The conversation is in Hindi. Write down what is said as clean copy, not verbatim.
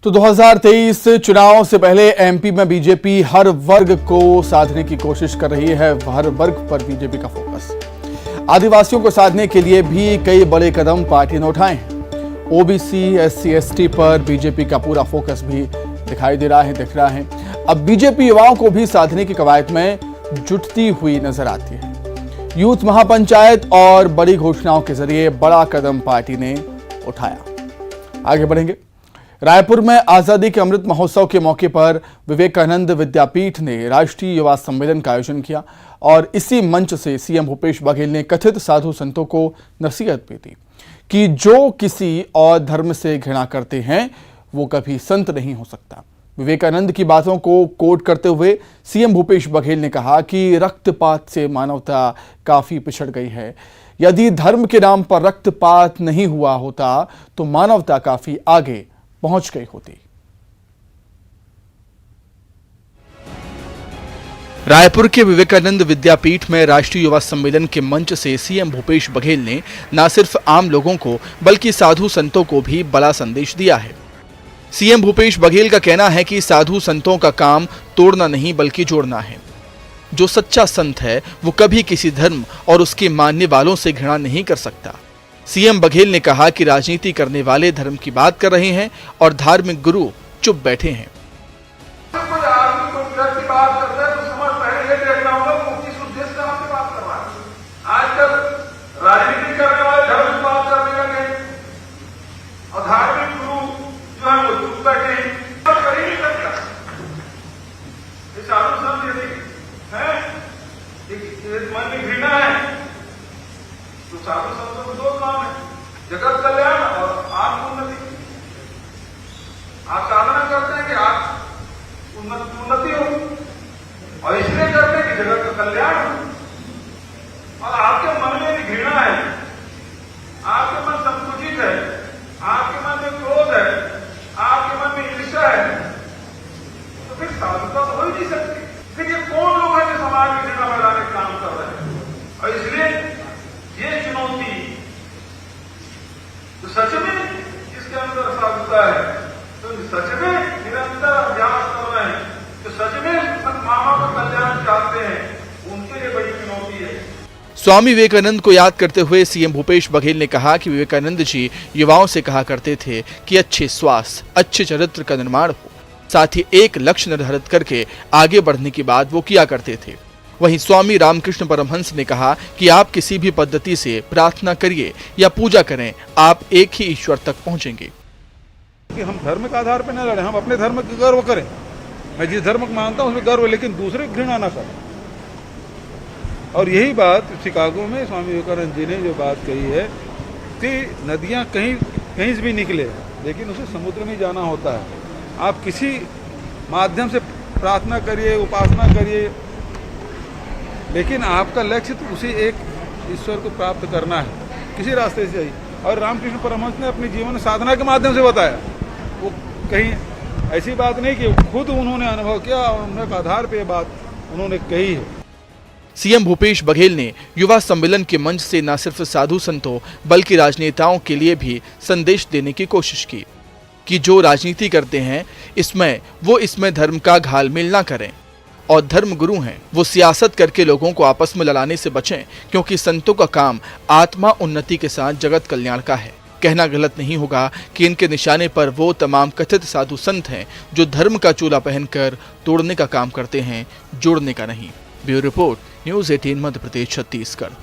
तो 2023 चुनाव से पहले एमपी में बीजेपी हर वर्ग को साधने की कोशिश कर रही है। हर वर्ग पर बीजेपी का फोकस। आदिवासियों को साधने के लिए भी कई बड़े कदम पार्टी ने उठाए हैं। ओबीसी, एससी, एसटी पर बीजेपी का पूरा फोकस भी दिख रहा है। अब बीजेपी युवाओं को भी साधने की कवायद में जुटती हुई नजर आती है। यूथ महापंचायत और बड़ी घोषणाओं के जरिए बड़ा कदम पार्टी ने उठाया। आगे बढ़ेंगे। रायपुर में आजादी के अमृत महोत्सव के मौके पर विवेकानंद विद्यापीठ ने राष्ट्रीय युवा सम्मेलन का आयोजन किया और इसी मंच से सीएम भूपेश बघेल ने कथित साधु संतों को नसीहत भी दी कि जो किसी और धर्म से घृणा करते हैं वो कभी संत नहीं हो सकता। विवेकानंद की बातों को कोट करते हुए सीएम भूपेश बघेल ने कहा कि रक्तपात से मानवता काफी पिछड़ गई है। यदि धर्म के नाम पर रक्तपात नहीं हुआ होता तो मानवता काफी आगे पहुंच गई होती। रायपुर के विवेकानंद विद्यापीठ में राष्ट्रीय युवा सम्मेलन के मंच से सीएम भूपेश बघेल ने न सिर्फ आम लोगों को बल्कि साधु संतों को भी बड़ा संदेश दिया है। सीएम भूपेश बघेल का कहना है कि साधु संतों का काम तोड़ना नहीं बल्कि जोड़ना है। जो सच्चा संत है वो कभी किसी धर्म और उसके मानने वालों से घृणा नहीं कर सकता। सीएम बघेल ने कहा कि राजनीति करने वाले धर्म की बात कर रहे हैं और धार्मिक गुरु चुप बैठे हैं। राजनीति करने वाले धर्म की बात करने लगे और धार्मिक गुरु जो है वो चुप बैठे हैं। कर ही नहीं सकता। ये साधु संत यदि है मन में घृणा है तो साधु संतों को दो काम है, जगत कल्याण और आत्म उन्नति। आप साधना करते हैं कि आप उन्नति हो और इसलिए करते हैं कि जगत का कल्याण हो। और आपके मन में भी घृणा है, आपके मन संकुचित है, आपके मन में क्रोध है, आपके मन में ईर्ष्या है, तो फिर साधुता तो हो ही नहीं सकती। फिर ये कौन लोग हैं जो समाज में घृणा बढ़ाने का काम कर रहे हैं? और इसलिए ये चुनौती तो सच में जिसके अंदर साधुता है तो सच में निरंतर अभ्यास कर रहे हैं, तो सच में मामा का कल्याण चाहते हैं, उनके लिए बड़ी चुनौती है। स्वामी विवेकानंद को याद करते हुए सीएम भूपेश बघेल ने कहा कि विवेकानंद जी युवाओं से कहा करते थे कि अच्छे स्वास्थ्य, अच्छे चरित्र का निर्माण हो। साथ ही एक लक्ष्य निर्धारित करके आगे बढ़ने की बात वो किया करते थे। वहीं स्वामी रामकृष्ण परमहंस ने कहा कि आप किसी भी पद्धति से प्रार्थना करिए या पूजा करें, आप एक ही ईश्वर तक पहुंचेंगे। कि हम धर्म के आधार पर न लड़े, हम अपने धर्म का गर्व करें। मैं जिस धर्म को मानता हूं उसमें गर्व, लेकिन दूसरे की घृणा न करें। और यही बात शिकागो में स्वामी विवेकानंद जी ने जो बात कही है कि नदियां कहीं कहीं से भी निकले, लेकिन उसे समुद्र में जाना होता है। आप किसी माध्यम से प्रार्थना करिए, उपासना करिए, लेकिन आपका लक्ष्य तो उसी एक ईश्वर को प्राप्त करना है, किसी रास्ते से ही। और रामकृष्ण परमहंस ने अपने जीवन साधना के माध्यम से बताया। वो कहीं ऐसी बात नहीं कि खुद उन्होंने अनुभव किया और उनके आधार पर बात उन्होंने कही है। सीएम भूपेश बघेल ने युवा सम्मेलन के मंच से न सिर्फ साधु संतों बल्कि राजनेताओं के लिए भी संदेश देने की कोशिश की कि जो राजनीति करते हैं इसमें धर्म का घालमेल ना करें और धर्म गुरु हैं वो सियासत करके लोगों को आपस में लड़ाने से बचें, क्योंकि संतों का काम आत्मा उन्नति के साथ जगत कल्याण का है। कहना गलत नहीं होगा कि इनके निशाने पर वो तमाम कथित साधु संत हैं जो धर्म का चोला पहनकर तोड़ने का काम करते हैं, जोड़ने का नहीं। Bureau report, news 18 Madhya Pradesh, Chhattisgarh.